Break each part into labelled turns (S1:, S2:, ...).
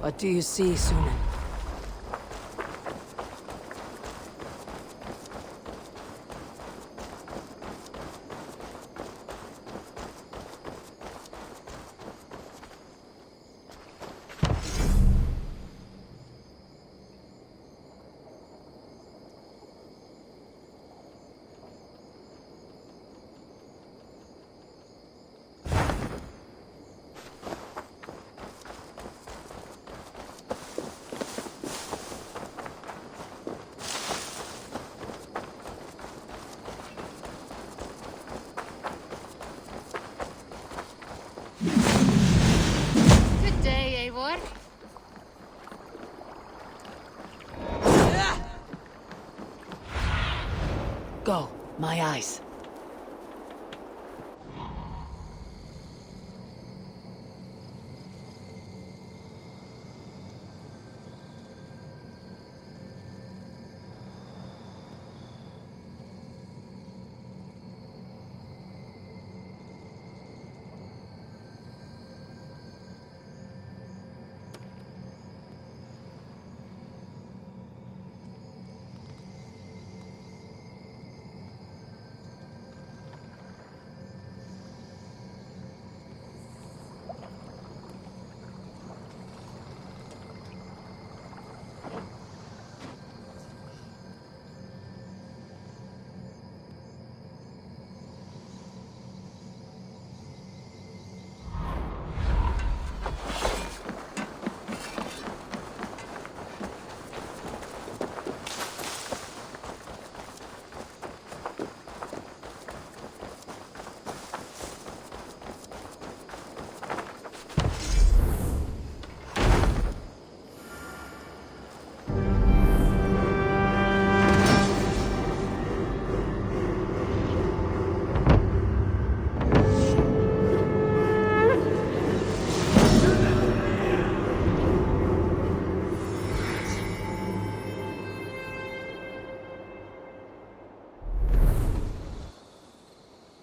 S1: What do you see, Sunan?
S2: Good day, Eivor.
S1: Go, my eyes.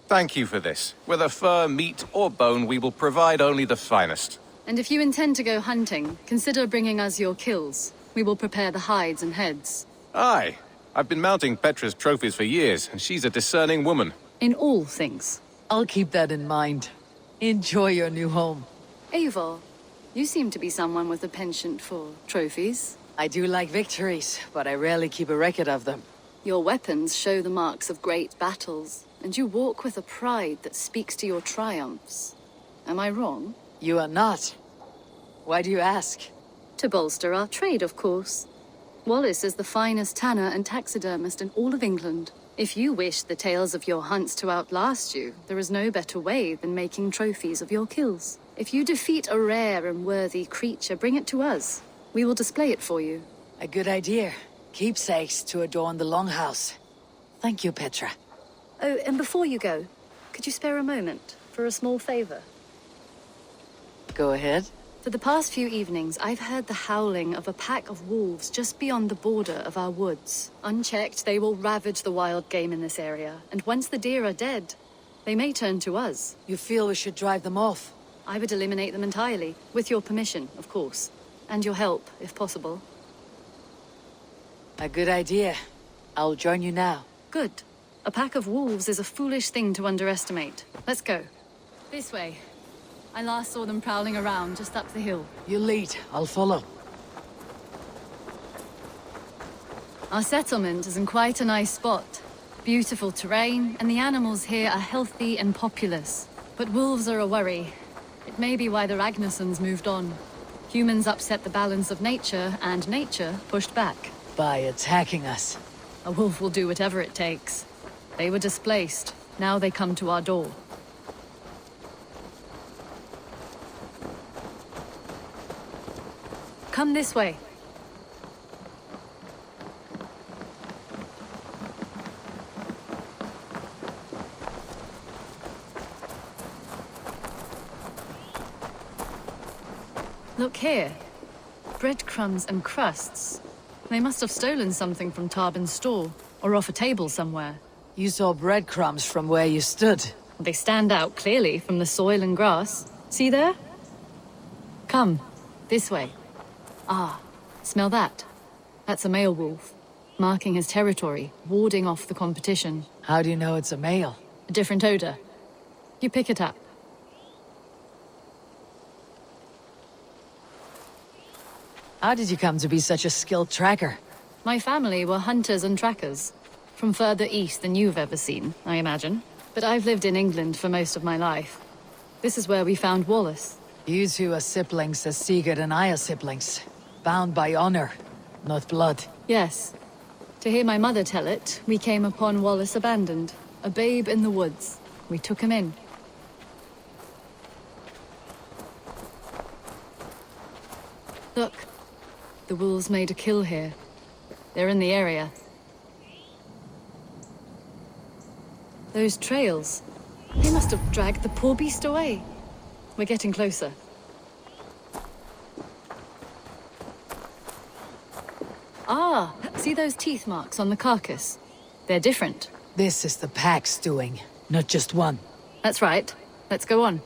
S3: Thank you for this. Whether fur, meat, or bone, we will provide only the finest.
S2: And if you intend to go hunting, consider bringing us your kills. We will prepare the hides and heads.
S3: Aye. I've been mounting Petra's trophies for years, and she's a discerning woman.
S2: In all things.
S1: I'll keep that in mind. Enjoy your new home.
S2: Eivor, you seem to be someone with a penchant for trophies.
S1: I do like victories, but I rarely keep a record of them.
S2: Your weapons show the marks of great battles, and you walk with a pride that speaks to your triumphs. Am I wrong?
S1: You are not. Why do you ask?
S2: To bolster our trade, of course. Wallace is the finest tanner and taxidermist in all of England. If you wish the tales of your hunts to outlast you, there is no better way than making trophies of your kills. If you defeat a rare and worthy creature, bring it to us. We will display it for you.
S1: A good idea. Keepsakes to adorn the longhouse. Thank you, Petra.
S2: Oh, and before you go, could you spare a moment for a small favor?
S1: Go ahead.
S2: For the past few evenings, I've heard the howling of a pack of wolves just beyond the border of our woods. Unchecked, they will ravage the wild game in this area, and once the deer are dead, they may turn to us.
S1: You feel we should drive them off?
S2: I would eliminate them entirely, with your permission, of course. And your help, if possible.
S1: A good idea. I'll join you now.
S2: Good. A pack of wolves is a foolish thing to underestimate. Let's go. This way. I last saw them prowling around just up the hill.
S1: You lead. I'll follow.
S2: Our settlement is in quite a nice spot. Beautiful terrain, and the animals here are healthy and populous. But wolves are a worry. It may be why the Ragnarsons moved on. Humans upset the balance of nature, and nature pushed back.
S1: By attacking us.
S2: A wolf will do whatever it takes. They were displaced. Now they come to our door. Come this way. Look here. Breadcrumbs and crusts. They must have stolen something from Tarbin's store, or off a table somewhere.
S1: You saw breadcrumbs from where you stood.
S2: They stand out clearly from the soil and grass. See there? Come, this way. Smell that? That's a male wolf, marking his territory, warding off the competition.
S1: How do you know it's a male?
S2: A different odor. You pick it up.
S1: How did you come to be such a skilled tracker?
S2: My family were hunters and trackers. From further east than you've ever seen, I imagine. But I've lived in England for most of my life. This is where we found Wallace.
S1: You two are siblings as Sigurd and I are siblings. Bound by honor, not blood.
S2: Yes. To hear my mother tell it, we came upon Wallace abandoned. A babe in the woods. We took him in. Look. The wolves made a kill here. They're in the area. Those trails. They must have dragged the poor beast away. We're getting closer. Ah, see those teeth marks on the carcass? They're different.
S1: This is the pack's doing, not just one.
S2: That's right. Let's go on.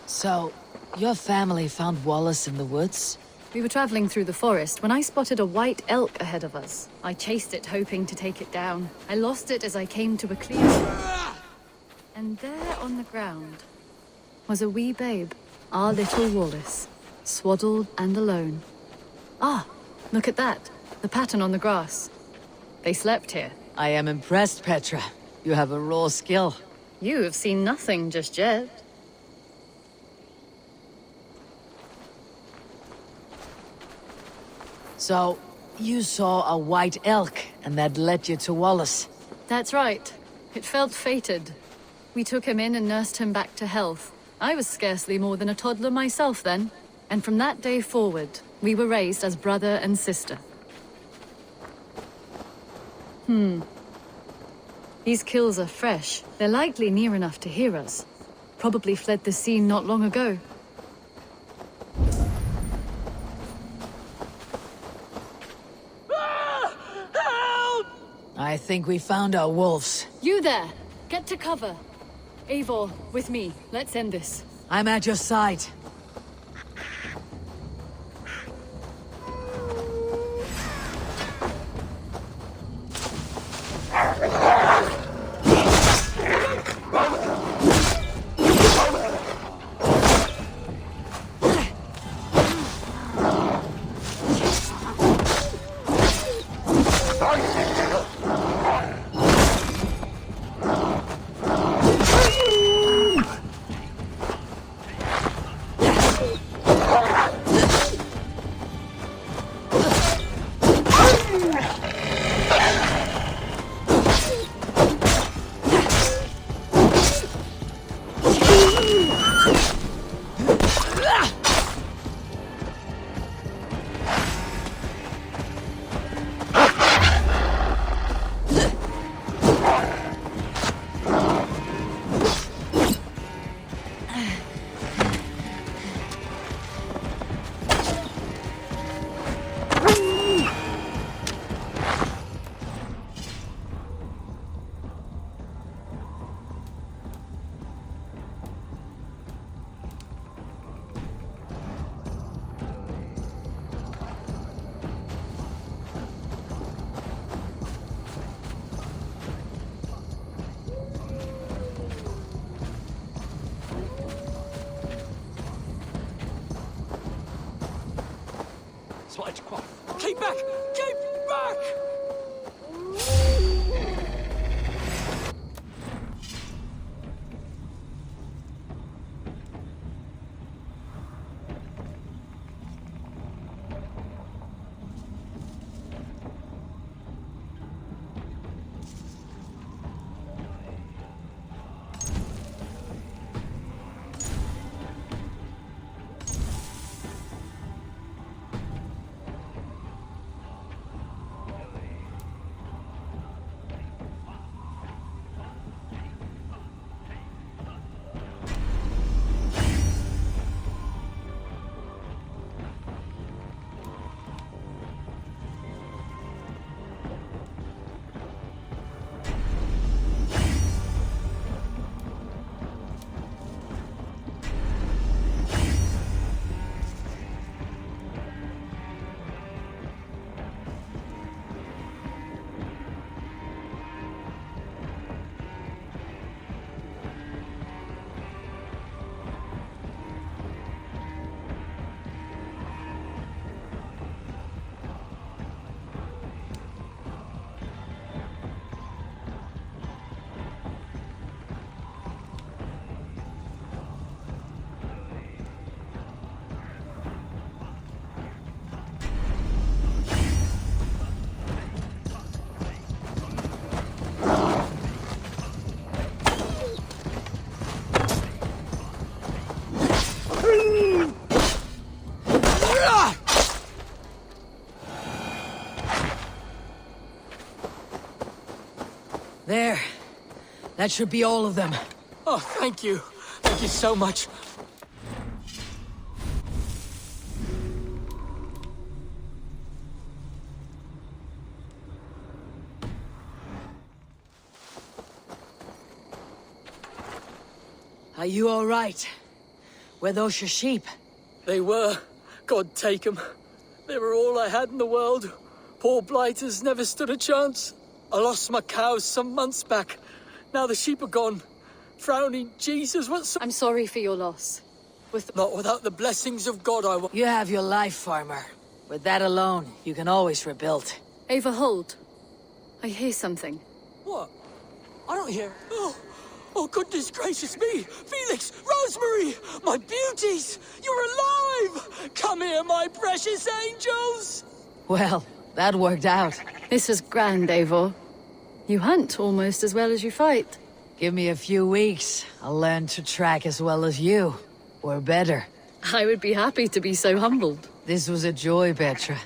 S1: So, your family found Wallace in the woods?
S2: We were traveling through the forest when I spotted a white elk ahead of us. I chased it, hoping to take it down. I lost it as I came to a clearing. And there on the ground was a wee babe, our little Wallace, swaddled and alone. Ah, look at that. The pattern on the grass. They slept here.
S1: I am impressed, Petra. You have a raw skill.
S2: You have seen nothing just yet.
S1: So, you saw a white elk, and that led you to Wallace.
S2: That's right. It felt fated. We took him in and nursed him back to health. I was scarcely more than a toddler myself then. And from that day forward, we were raised as brother and sister. These kills are fresh. They're likely near enough to hear us. Probably fled the scene not long ago.
S1: I think we found our wolves.
S2: You there! Get to cover! Eivor, with me. Let's end this.
S1: I'm at your side.
S4: Keep back! Keep back!
S1: There. That should be all of them.
S4: Oh, thank you. Thank you so much.
S1: Are you all right? Were those your sheep?
S4: They were. God take 'em. They were all I had in the world. Poor blighters never stood a chance. I lost my cows some months back. Now the sheep are gone. Frowning Jesus, what's...
S2: I'm sorry for your loss.
S4: Not without the blessings of God, I won't.
S1: You have your life, farmer. With that alone, you can always rebuild.
S2: Ava, hold. I hear something.
S4: What? I don't hear... Oh, goodness gracious me! Felix! Rosemary! My beauties! You're alive! Come here, my precious angels!
S1: Well, that worked out.
S2: This was grand, Eivor. You hunt almost as well as you fight.
S1: Give me a few weeks. I'll learn to track as well as you. Or better.
S2: I would be happy to be so humbled.
S1: This was a joy, Petra.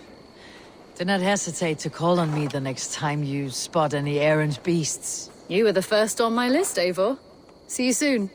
S1: Do not hesitate to call on me the next time you spot any errant beasts.
S2: You were the first on my list, Eivor. See you soon.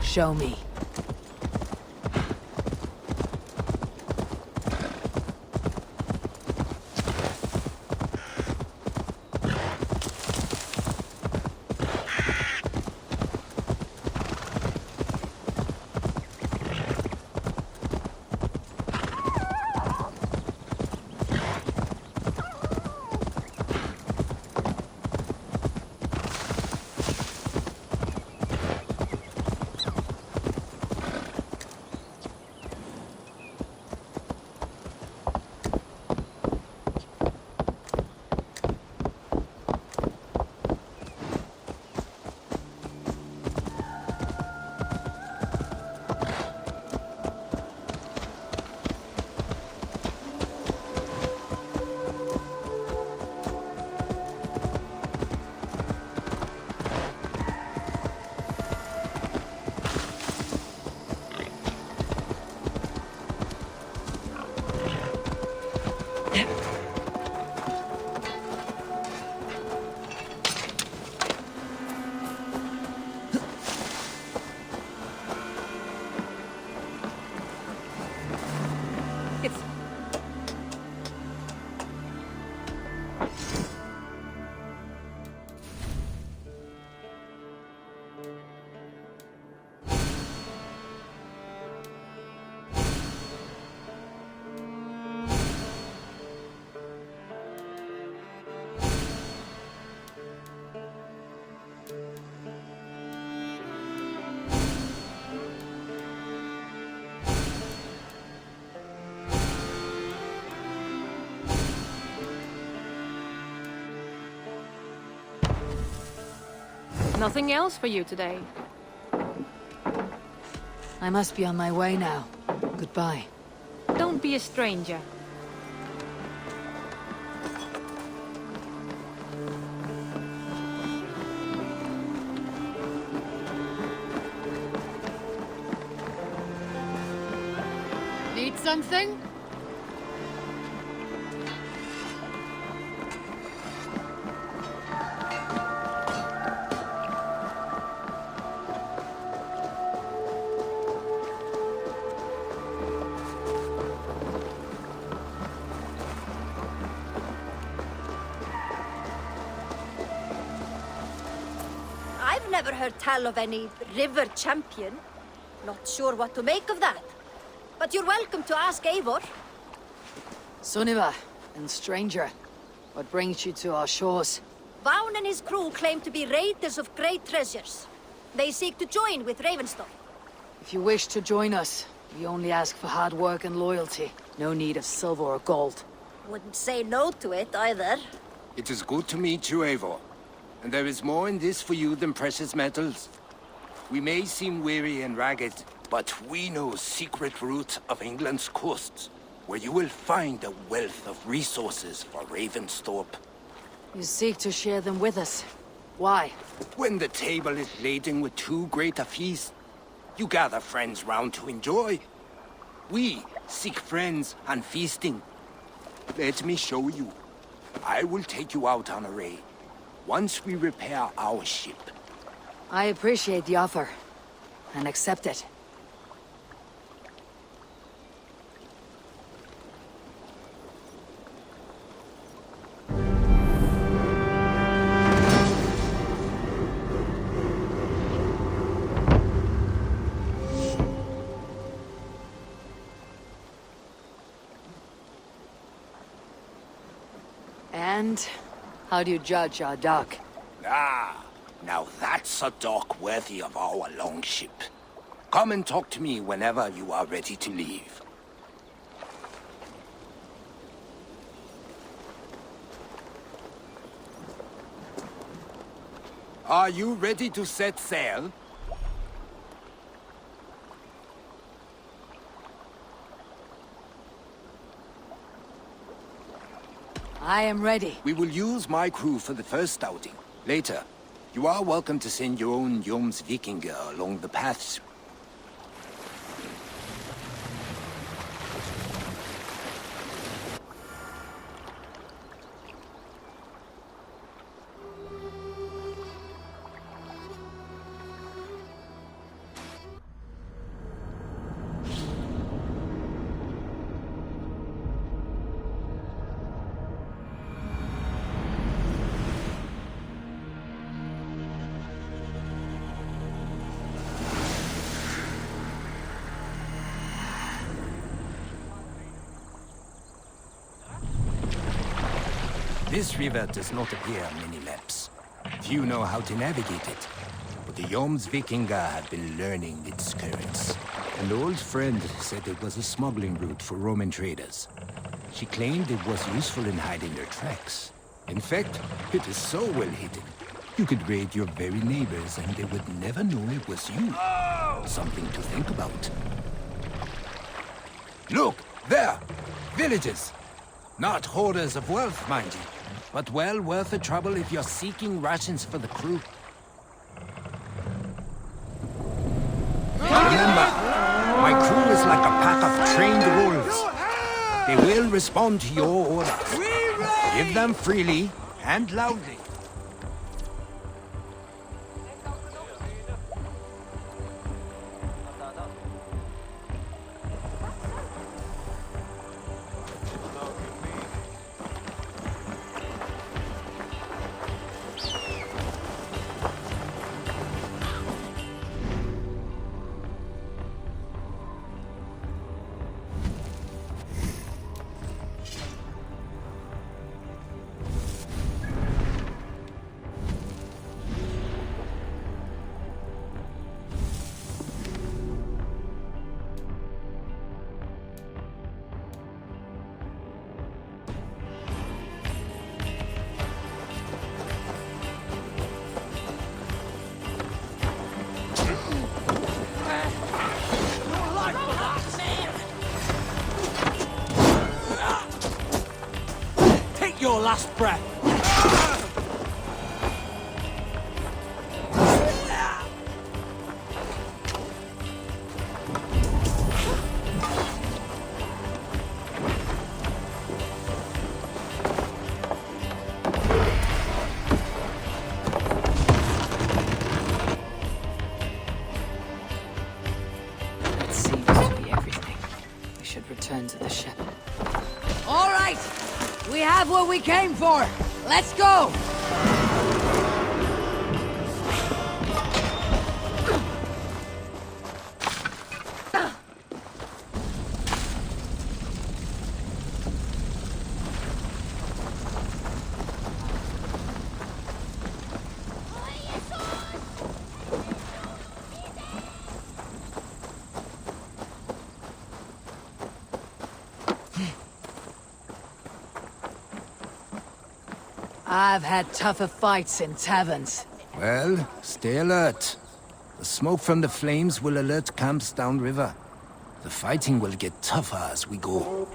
S1: Show me.
S5: Nothing else for you today.
S1: I must be on my way now. Goodbye.
S5: Don't be a stranger.
S2: Need something?
S6: never heard tell of any river champion. Not sure what to make of that. But you're welcome to ask Eivor.
S1: Sunniva and stranger, what brings you to our shores?
S6: Vaughn and his crew claim to be raiders of great treasures. They seek to join with Ravenstone.
S1: If you wish to join us, we only ask for hard work and loyalty. No need of silver or gold.
S6: Wouldn't say no to it either.
S7: It is good to meet you, Eivor. And there is more in this for you than precious metals. We may seem weary and ragged, but we know secret route of England's coasts, where you will find a wealth of resources for Ravensthorpe.
S1: You seek to share them with us. Why?
S7: When the table is laden with too great a feast, you gather friends round to enjoy. We seek friends and feasting. Let me show you. I will take you out on a raid, once we repair our ship.
S1: I appreciate the offer, and accept it. And how do you judge our dock?
S7: Ah, now that's a dock worthy of our longship. Come and talk to me whenever you are ready to leave. Are you ready to set sail?
S1: I am ready.
S7: We will use my crew for the first outing. Later, you are welcome to send your own Jomsvikinger along the paths. This river does not appear on many maps. Few know how to navigate it, but the Jomsvikinger have been learning its currents. An old friend said it was a smuggling route for Roman traders. She claimed it was useful in hiding their tracks. In fact, it is so well hidden, you could raid your very neighbors and they would never know it was you. Something to think about. Look, there! Villages! Not hoarders of wealth, mind you, but well worth the trouble if you're seeking rations for the crew. Remember, my crew is like a pack of trained wolves. They will respond to your orders. Give them freely and loudly.
S4: Your last breath.
S1: That seems to be everything. We should return to the ship. All right! We have what we came for! Let's go! I've had tougher fights in taverns.
S7: Well, stay alert. The smoke from the flames will alert camps downriver. The fighting will get tougher as we go.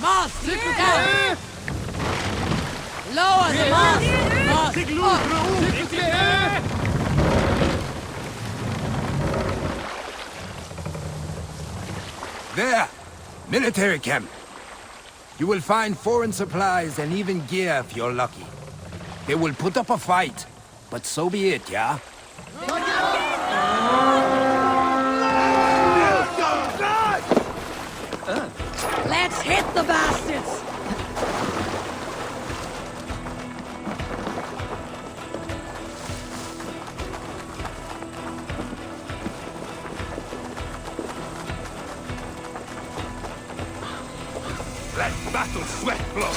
S1: Mast! Down! Lower the mast!
S7: There! Military camp! You will find foreign supplies and even gear if you're lucky. They will put up a fight, but so be it, yeah?
S1: Let's hit the bastards!
S7: Let battle sweat flow!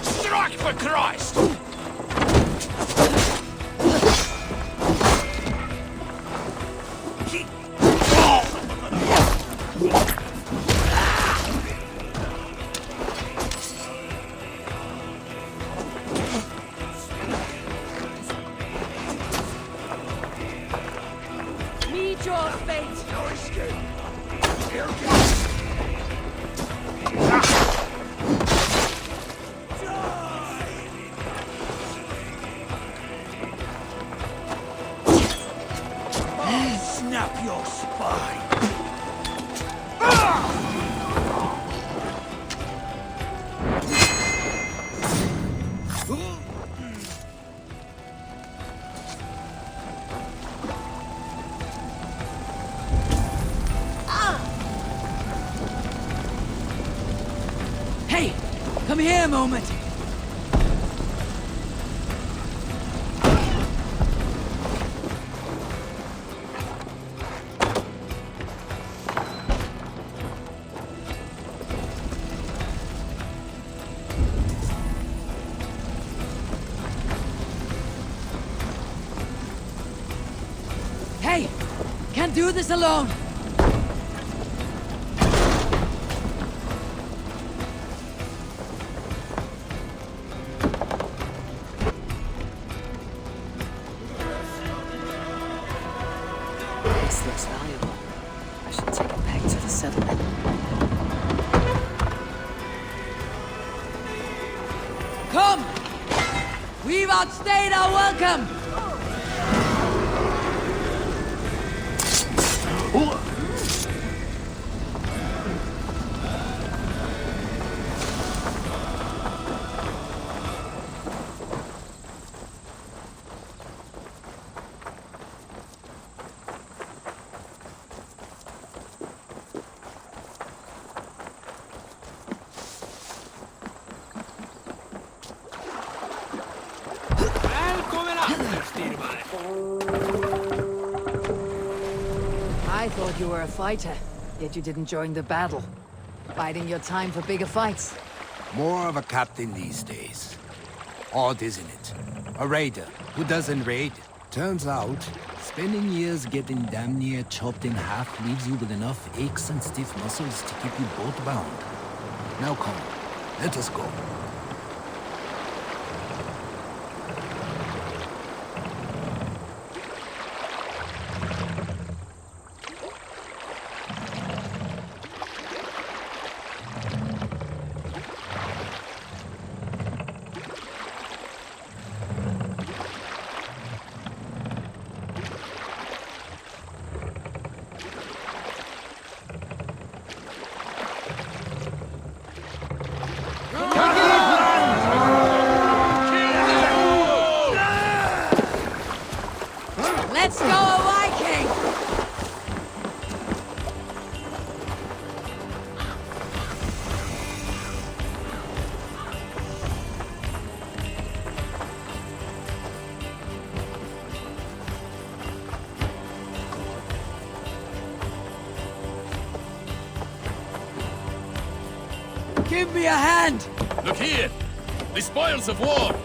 S7: Strike for Christ!
S1: Meet your fate!
S7: No escape! Here snap your spine!
S1: Hey! Come here a moment! Hey! Can't do this alone! This looks valuable. I should take it back to the settlement. Come! We've outstayed our welcome! I thought you were a fighter, yet you didn't join the battle. Biding your time for bigger fights.
S7: More of a captain these days. Odd, isn't it? A raider who doesn't raid. Turns out, spending years getting damn near chopped in half leaves you with enough aches and stiff muscles to keep you both bound. Now come, let us go.
S1: Give me a hand!
S8: Look here! The spoils of war!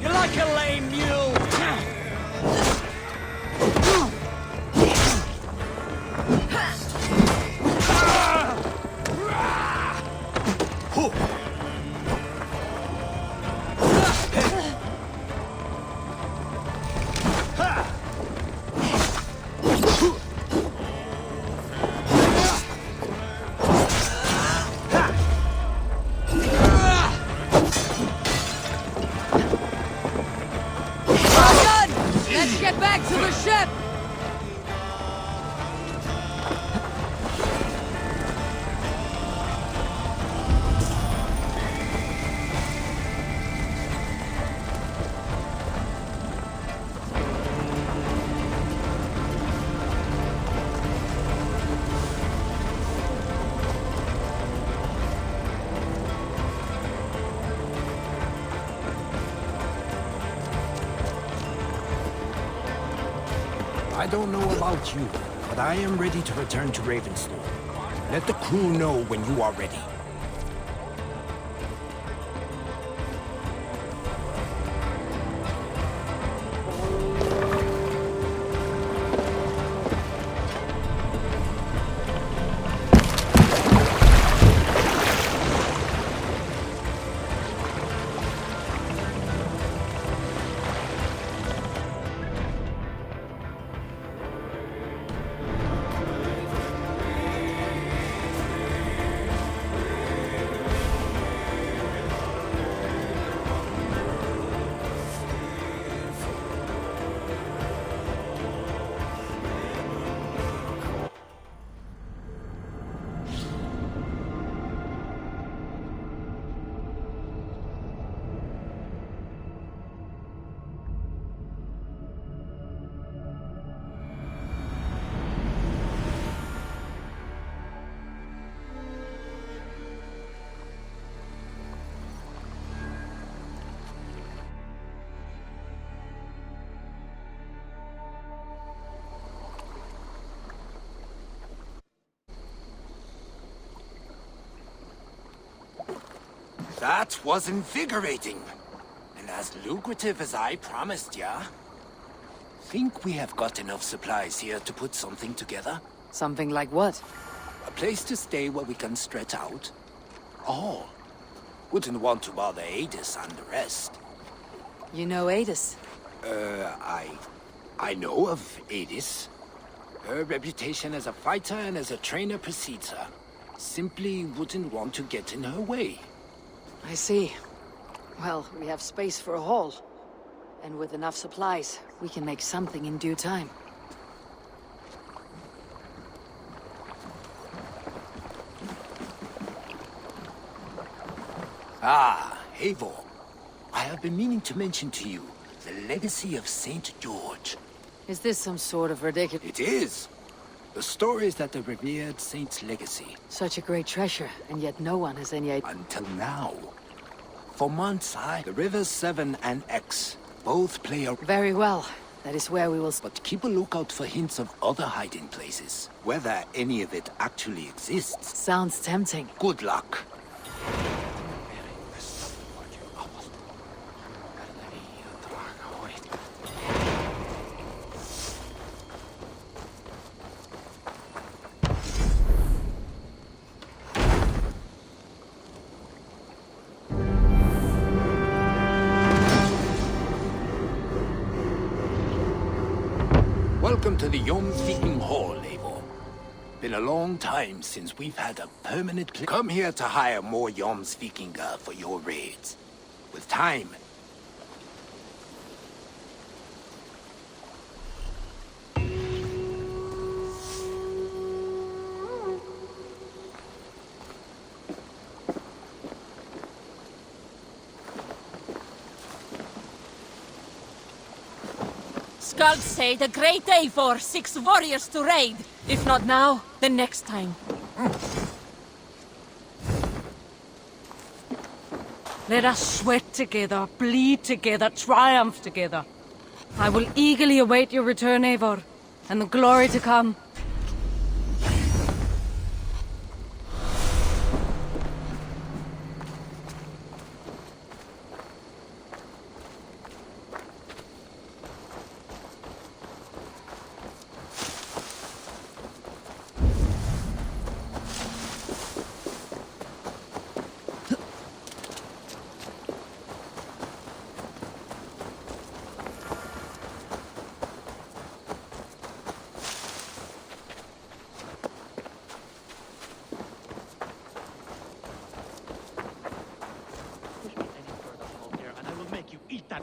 S4: You're like a lame mule!
S1: Let's get back to the ship!
S7: I don't know about you, but I am ready to return to Ravenstone. Let the crew know when you are ready. That was invigorating. And as lucrative as I promised ya. Think we have got enough supplies here to put something together?
S1: Something like what?
S7: A place to stay where we can stretch out? Oh, wouldn't want to bother Adis and the rest.
S1: You know Adis?
S7: I know of Adis. Her reputation as a fighter and as a trainer precedes her. Simply wouldn't want to get in her way.
S1: I see. Well, we have space for a hall. And with enough supplies, we can make something in due time.
S7: Ah, Eivor. I have been meaning to mention to you the legacy of Saint George.
S1: Is this some sort of ridiculous...
S7: It is. The stories that the revered saint's legacy.
S1: Such a great treasure, and yet no one has any idea...
S7: Until now. For months, the Rivers 7 and X both play a...
S1: Very well. That is where we will...
S7: But keep a lookout for hints of other hiding places. Whether any of it actually exists.
S1: Sounds tempting.
S7: Good luck. Welcome to the Jomsviking Hall, Eivor. Been a long time since we've had a permanent come here to hire more Jomsvikingar for your raids. With time,
S5: Skulls say the great Eivor seeks warriors to raid. If not now, then next time. Let us sweat together, bleed together, triumph together. I will eagerly await your return, Eivor, and the glory to come.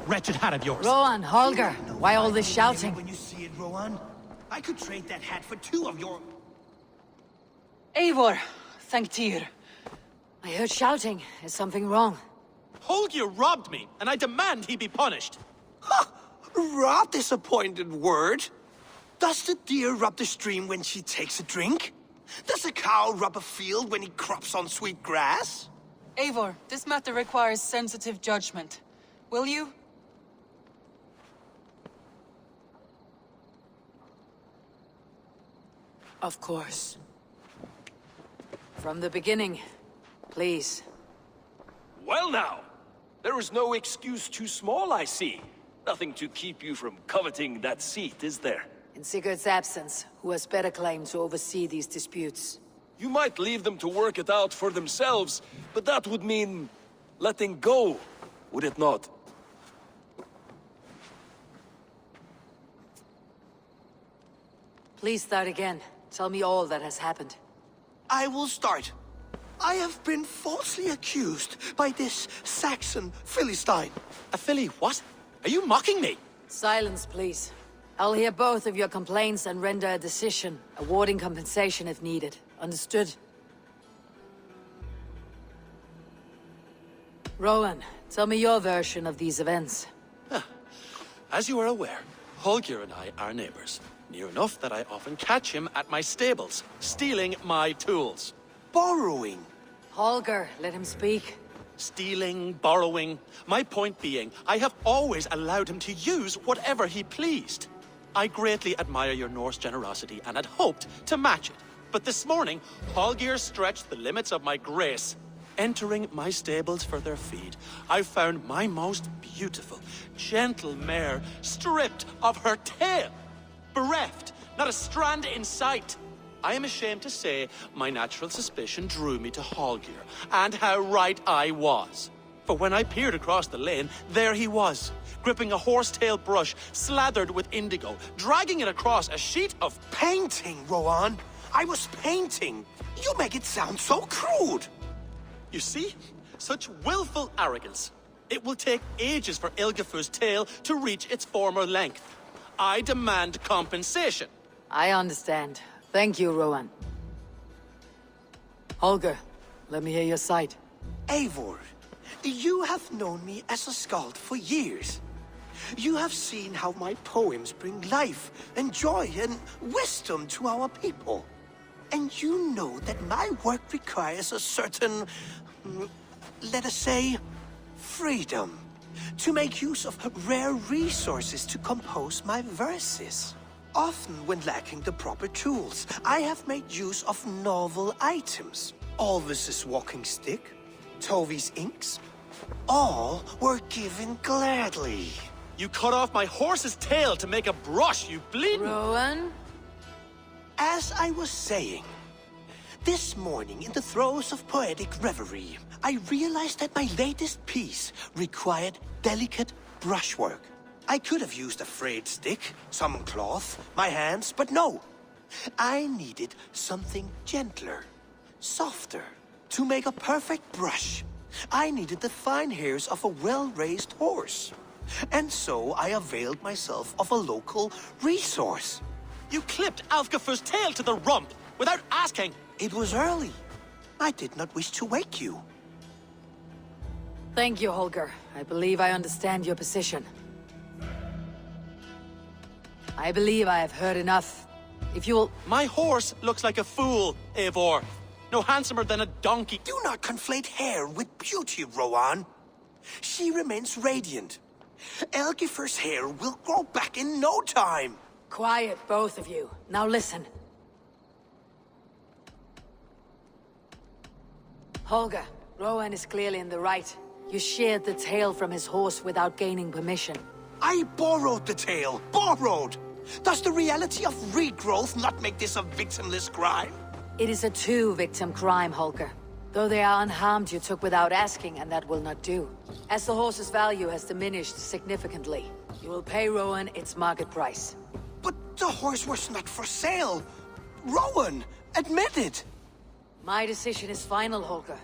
S9: Wretched hat of yours.
S1: Rowan, Holger, why all this shouting?
S9: When you see it, Rowan, I could trade that hat for 2 of your...
S1: Eivor, thank Tyr. I heard shouting. Is something wrong?
S9: Holger robbed me, and I demand he be punished.
S10: Robbed is a pointed word. Does the deer rub the stream when she takes a drink? Does a cow rub a field when he crops on sweet grass?
S11: Eivor, this matter requires sensitive judgment. Will you?
S1: Of course. From the beginning, please.
S12: Well now, there is no excuse too small, I see. Nothing to keep you from coveting that seat, is there?
S1: In Sigurd's absence, who has better claim to oversee these disputes?
S12: You might leave them to work it out for themselves, but that would mean letting go, would it not?
S1: Please start again. Tell me all that has happened.
S10: I will start. I have been falsely accused by this Saxon Philistine.
S9: A Philly what? Are you mocking me?
S1: Silence, please. I'll hear both of your complaints and render a decision, awarding compensation if needed. Understood? Rowan, tell me your version of these events.
S9: As you are aware, Holger and I are neighbors. Near enough that I often catch him at my stables, stealing my tools.
S10: Borrowing.
S1: Holger, let him speak.
S9: Stealing, borrowing. My point being, I have always allowed him to use whatever he pleased. I greatly admire your Norse generosity and had hoped to match it. But this morning, Holger stretched the limits of my grace. Entering my stables for their feed, I found my most beautiful, gentle mare stripped of her tail. Bereft, not a strand in sight. I am ashamed to say my natural suspicion drew me to Holger, and how right I was. For when I peered across the lane, there he was, gripping a horsetail brush slathered with indigo, dragging it across a sheet of
S10: painting, Rowan. I was painting. You make it sound so crude.
S9: You see? Such willful arrogance. It will take ages for Ilgafur's tail to reach its former length. I demand compensation.
S1: I understand. Thank you, Rowan. Holger, let me hear your side.
S10: Eivor, you have known me as a skald for years. You have seen how my poems bring life and joy and wisdom to our people. And you know that my work requires a certain, let us say, freedom. To make use of rare resources to compose my verses. Often when lacking the proper tools, I have made use of novel items. Alvis's walking stick, Tovi's inks, all were given gladly.
S9: You cut off my horse's tail to make a brush, you bleeding...
S1: Rowan?
S10: As I was saying, this morning in the throes of poetic reverie, I realized that my latest piece required delicate brushwork. I could have used a frayed stick, some cloth, my hands, but no. I needed something gentler, softer, to make a perfect brush. I needed the fine hairs of a well-raised horse. And so I availed myself of a local resource.
S9: You clipped Alfgafu's tail to the rump without asking.
S10: It was early. I did not wish to wake you.
S1: Thank you, Holger. I believe I understand your position. I believe I have heard enough. If you will...
S9: My horse looks like a fool, Eivor. No handsomer than a donkey.
S10: Do not conflate hair with beauty, Rowan. She remains radiant. Elgifer's hair will grow back in no time.
S1: Quiet, both of you. Now listen. Holger, Rowan is clearly in the right. You sheared the tail from his horse without gaining permission.
S10: I borrowed the tail. Borrowed! Does the reality of regrowth not make this a victimless crime?
S1: It is a two-victim crime, Holger. Though they are unharmed, you took without asking, and that will not do. As the horse's value has diminished significantly, you will pay Rowan its market price.
S10: But the horse was not for sale. Rowan, admit it.
S1: My decision is final, Holger.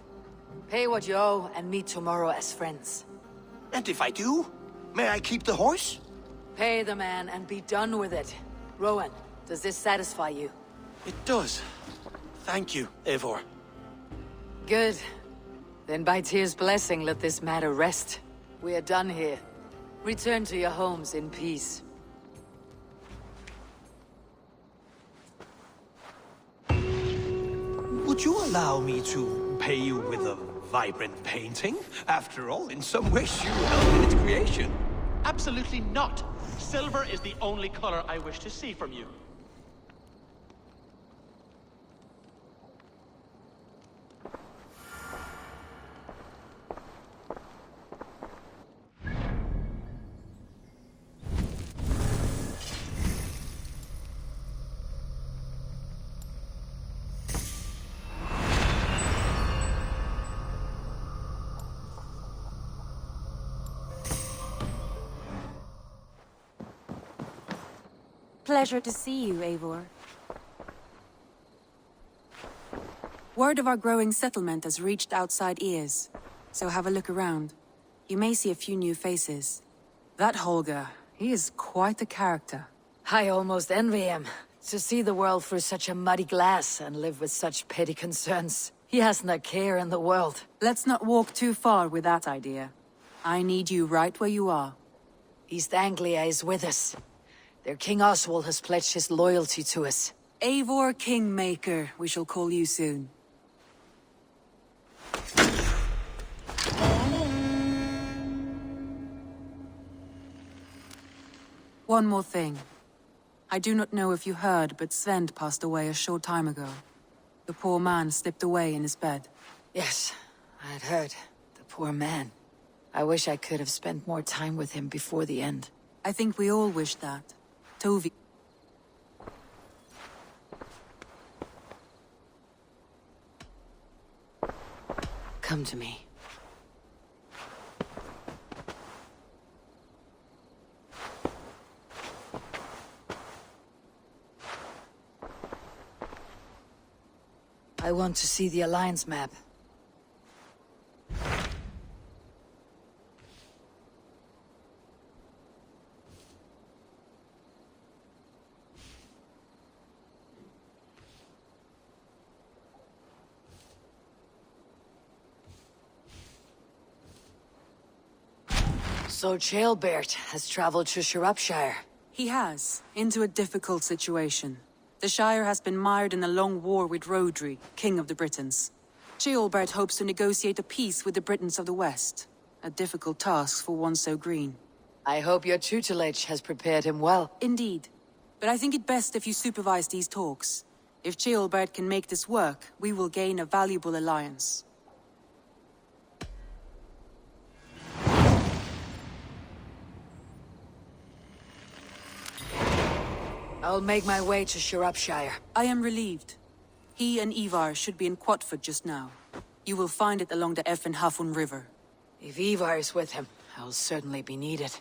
S1: Pay what you owe and meet tomorrow as friends.
S10: And if I do, may I keep the horse?
S1: Pay the man and be done with it. Rowan, does this satisfy you?
S9: It does. Thank you, Eivor.
S1: Good. Then by Tyr's blessing, let this matter rest. We are done here. Return to your homes in peace.
S10: Would you allow me to pay you with a vibrant painting? After all, in some ways you helped in its creation.
S9: Absolutely not. Silver is the only color I wish to see from you.
S13: Pleasure to see you, Eivor. Word of our growing settlement has reached outside ears, so have a look around. You may see a few new faces. That Holger, he is quite a character.
S1: I almost envy him. To see the world through such a muddy glass and live with such petty concerns. He hasn't a care in the world.
S13: Let's not walk too far with that idea. I need you right where you are.
S1: East Anglia is with us. Their King Oswald has pledged his loyalty to us.
S13: Eivor Kingmaker, we shall call you soon. One more thing. I do not know if you heard, but Svend passed away a short time ago. The poor man slipped away in his bed.
S1: Yes, I had heard. The poor man. I wish I could have spent more time with him before the end.
S13: I think we all wish that. Tovi.
S1: Come to me. I want to see the Alliance map. So Ceolbert has traveled to Shropshire.
S13: He has, into a difficult situation. The Shire has been mired in a long war with Rhodri, King of the Britons. Ceolbert hopes to negotiate a peace with the Britons of the West. A difficult task for one so green.
S1: I hope your tutelage has prepared him well.
S13: Indeed. But I think it best if you supervise these talks. If Ceolbert can make this work, we will gain a valuable alliance.
S1: I'll make my way to Shropshire.
S13: I am relieved. He and Ivar should be in Quatford just now. You will find it along the Effen Hafun River.
S1: If Ivar is with him, I'll certainly be needed.